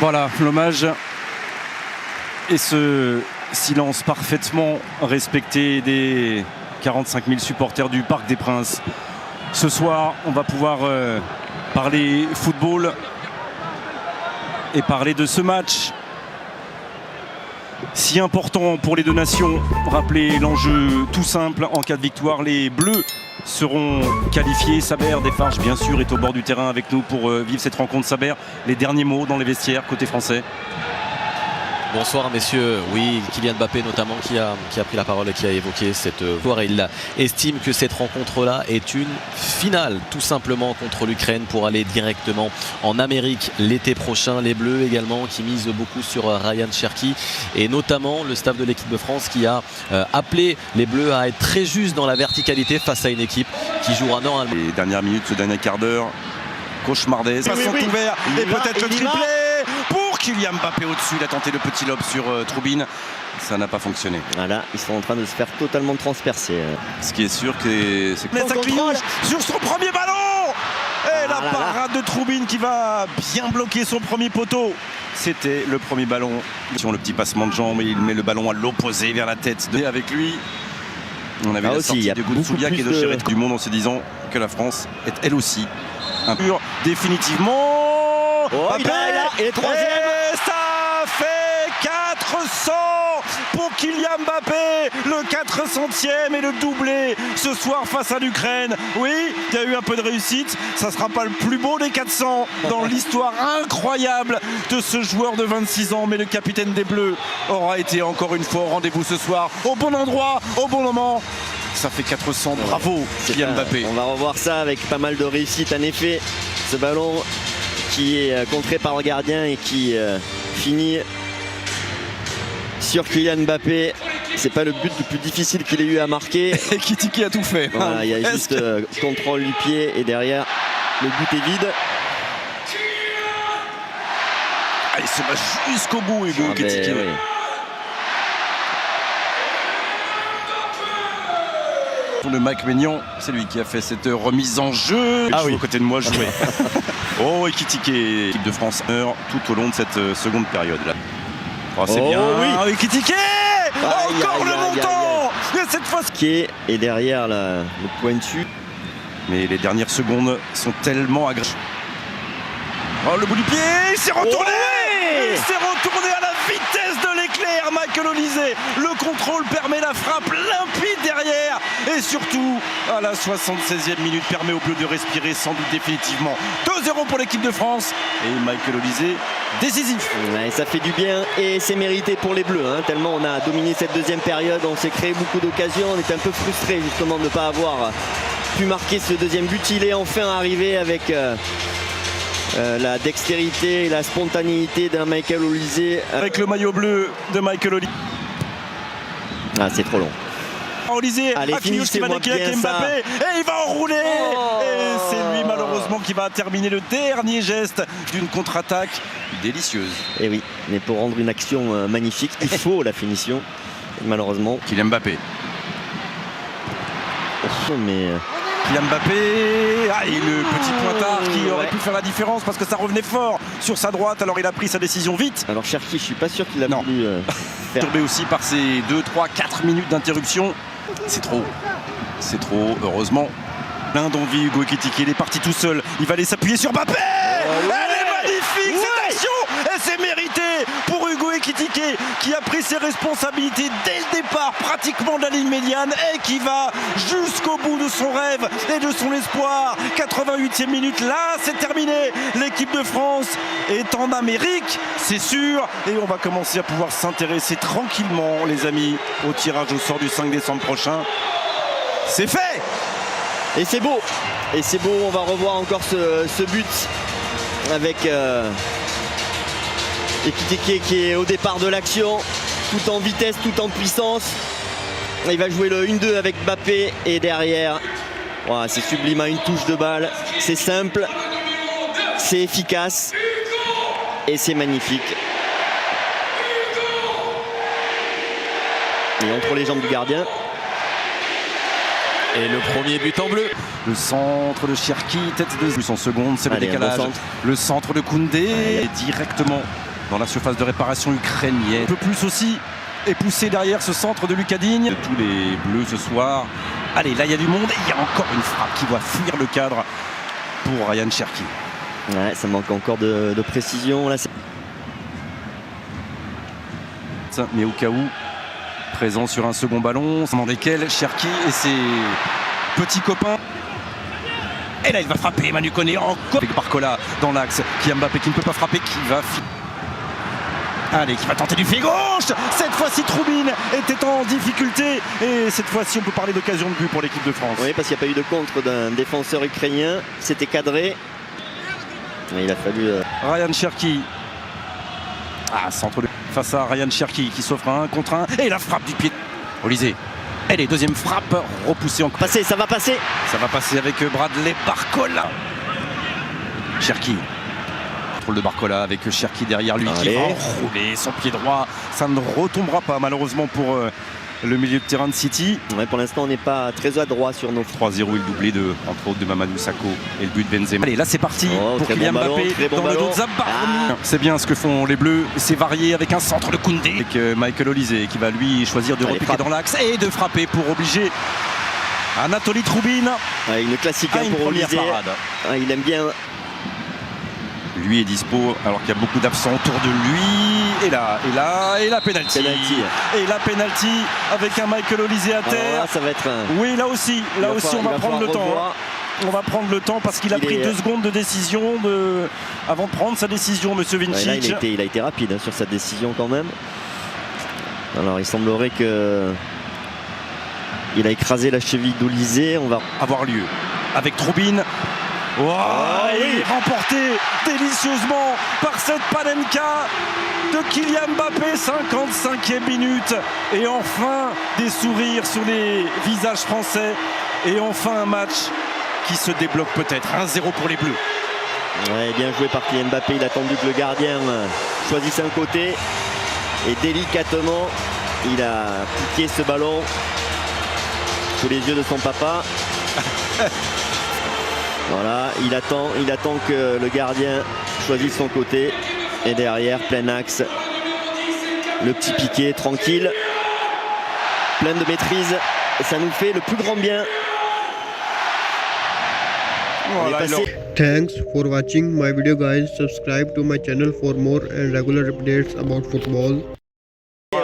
Voilà, l'hommage et ce silence parfaitement respecté des 45 000 supporters du Parc des Princes. Ce soir, on va pouvoir parler football et parler de ce match si important pour les deux nations. Rappeler l'enjeu tout simple: en cas de victoire, les Bleus seront qualifiés. Saber Defarge, bien sûr, est au bord du terrain avec nous pour vivre cette rencontre. Saber, les derniers mots dans les vestiaires côté français. Bonsoir messieurs, oui, Kylian Mbappé notamment qui a pris la parole et qui a évoqué cette victoire, et il estime que cette rencontre-là est une finale tout simplement contre l'Ukraine pour aller directement en Amérique l'été prochain. Les Bleus également qui misent beaucoup sur Ryan Cherki, et notamment le staff de l'équipe de France qui a appelé les Bleus à être très justes dans la verticalité face à une équipe qui jouera normalement. Les dernières minutes, ce dernier quart d'heure, cauchemardesque. Oui, oui. Ouvert et peut-être le triplé pour Kylian Mbappé au-dessus. Il a tenté le petit lob sur Troubine. Ça n'a pas fonctionné. Voilà, ils sont en train de se faire totalement transpercer. Ce qui est sûr, c'est que ça clignote sur son premier ballon. Et la parade de Troubine qui va bien bloquer son premier poteau. C'était le premier ballon. Sur le petit passement de jambes, il met le ballon à l'opposé vers la tête. Avec lui, on avait la sortie de Goudsouliak et de Chéret du monde en se disant que la France est elle aussi un pur définitivement. Oh, et troisième. Et ça fait 400 pour Kylian Mbappé, le 400e et le doublé ce soir face à l'Ukraine. Oui, il y a eu un peu de réussite. Ça ne sera pas le plus beau des 400 dans l'histoire incroyable de ce joueur de 26 ans, mais le capitaine des Bleus aura été encore une fois au rendez-vous ce soir, au bon endroit, au bon moment. Ça fait 400, bravo Kylian Mbappé. On va revoir ça avec pas mal de réussite. En effet, ce ballon qui est contré par le gardien et qui finit sur Kylian Mbappé. C'est pas le but le plus difficile qu'il ait eu à marquer. Et Kitiki a tout fait. Voilà, il y a juste contrôle du pied et derrière le but est vide. Ah, il se bat jusqu'au bout, Hugo Kitiki. Oui. Le Mike Maignan, c'est lui qui a fait cette remise en jeu. Ah oui, à côté de moi, je jouais. Oh, et Kitike, équipe de France, tout au long de cette seconde période là. Oh, c'est bien. Oui, Kitike. Encore le montant. Et cette fois, et derrière le pointu. Mais les dernières secondes sont tellement agressives. Oh, le bout du pied, il s'est retourné. Il s'est retourné à la vitesse de l'éclair, Michael Olise. Le contrôle permet la frappe limpide derrière. Et surtout, à la 76e minute, permet aux Bleus de respirer sans doute définitivement. 2-0 pour l'équipe de France. Et Michael Olise, décisif. Ouais, ça fait du bien et c'est mérité pour les Bleus. Tellement on a dominé cette deuxième période. On s'est créé beaucoup d'occasions. On était un peu frustré justement de ne pas avoir pu marquer ce deuxième but. Il est enfin arrivé avec... la dextérité et la spontanéité d'un Michael Olise. Avec le maillot bleu de Michael Olise. Ah, c'est trop long. Olise, finissez-moi bien Mbappé, et il va enrouler. Et c'est lui malheureusement qui va terminer le dernier geste d'une contre-attaque délicieuse. Et oui, mais pour rendre une action magnifique, il faut la finition. Malheureusement. Kylian Mbappé. Mais... Kylian Mbappé, et le petit pointard qui aurait pu faire la différence parce que ça revenait fort sur sa droite, alors il a pris sa décision vite. Alors Cherki, je suis pas sûr qu'il a voulu faire. Perturbé aussi par ces 2, 3, 4 minutes d'interruption. C'est trop, heureusement. Plein d'envie, Hugo Ekitike, il est parti tout seul, il va aller s'appuyer sur Mbappé. Elle est magnifique cette action, et c'est mérité pour Hugo Ekitike qui a pris ses responsabilités dès le départ, pratiquement de la ligne médiane, et qui va jusqu'au bout de son rêve et de son espoir. 88e minute, là c'est terminé. L'équipe de France est en Amérique, c'est sûr, et on va commencer à pouvoir s'intéresser tranquillement, les amis, au tirage au sort du 5 décembre prochain. C'est fait. Et c'est beau. Et c'est beau, on va revoir encore ce but avec Ekitike qui est au départ de l'action, tout en vitesse, tout en puissance. Il va jouer le 1-2 avec Mbappé et derrière, voilà, c'est sublime à une touche de balle. C'est simple, c'est efficace et c'est magnifique. Et entre les jambes du gardien. Et le premier but en bleu. Le centre de Cherki, tête de plus en seconde, c'est le Allez, décalage. bon centre. Le centre de Koundé est directement dans la surface de réparation ukrainienne. Un peu plus aussi est poussé derrière ce centre de Lucas Digne. Tous les bleus ce soir. Allez, là il y a du monde et il y a encore une frappe qui va fuir le cadre pour Ryan Cherki. Ouais, ça manque encore de précision. Là, Mais au cas où, présent sur un second ballon, dans lesquels Cherki et ses petits copains. Et là il va frapper, Manu Koné encore avec Barcola dans l'axe, qui a Mbappé qui ne peut pas frapper, qui va allez, qui va tenter du pied gauche. Cette fois-ci Troubine était en difficulté et cette fois-ci on peut parler d'occasion de but pour l'équipe de France. oui, parce qu'il n'y a pas eu de contre d'un défenseur ukrainien. C'était cadré. Et il a fallu... Ryan Cherki. Centre face à Ryan Cherki qui s'offre un contre un. Et la frappe du pied. Olysée. Et les deuxième frappe repoussée encore. Passer, ça va passer. Ça va passer avec Bradley Barcola. Cherki. Contrôle de Barcola avec Cherki derrière lui. Allez. Qui va enrouler son pied droit. Ça ne retombera pas malheureusement pour le milieu de terrain de City. Ouais, pour l'instant, on n'est pas très adroit sur nos... 3-0 le doublé entre autres de Mamadou Sakho et le but de Benzema. Allez, là c'est parti pour très Kylian bon ballon, Mbappé très bon dans le dos ballon. de Zabarni. C'est bien ce que font les Bleus, c'est varié avec un centre de Koundé. Avec Michael Olysée qui va lui choisir de repiquer dans l'axe et de frapper pour obliger Anatoly Troubine. Ouais, une classique à une pour première Olysée. parade. Il aime bien... Lui est dispo alors qu'il y a beaucoup d'absents autour de lui. Et là, penalty. Et la penalty avec un Michael Olysée à terre. Là, ça va être un... Oui, là aussi on va prendre le temps. On va prendre le temps parce qu'il a pris 2 secondes de décision avant de prendre sa décision, monsieur Vincic. Ouais, là, il a été rapide sur sa décision quand même. Alors il semblerait que il a écrasé la cheville d'Olysée. On va avoir lieu avec Troubine. Oui, remporté délicieusement par cette Panenka de Kylian Mbappé, 55e minute. Et enfin des sourires sur les visages français. Et enfin un match qui se débloque peut-être. 1-0 pour les Bleus. Ouais, bien joué par Kylian Mbappé. Il a attendu que le gardien choisisse un côté. Et délicatement, il a piqué ce ballon sous les yeux de son papa. Voilà, il attend que le gardien choisisse son côté. Et derrière, plein axe. Le petit piqué, tranquille. Plein de maîtrise. Et ça nous fait le plus grand bien. Voilà, Thanks for watching my video guys. Subscribe to my channel for more and regular updates about football.